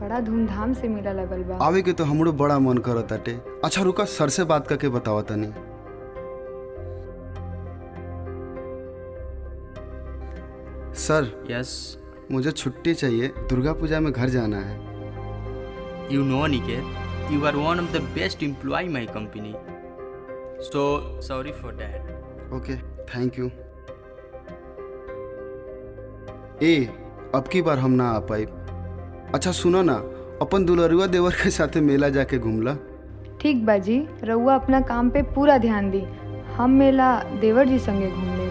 बड़ा धूमधाम से मेला लगल बा। आवे के तो हमरो बड़ा मन करत ताटे। अच्छा रुका, सर से बात करके बतावा तनी। सर यस मुझे छुट्टी चाहिए, दुर्गा पूजा में घर जाना है। You know Aniket, you are one of the best employee my company, so sorry for that. Okay thank you. अब की बार हम ना आ पाई। अच्छा सुनो ना, अपन दुलरुआ देवर के साथे मेला जाके घूमला। ठीक बाजी, रउआ अपना काम पे पूरा ध्यान दी, हम मेला देवर जी संगे घूम ले।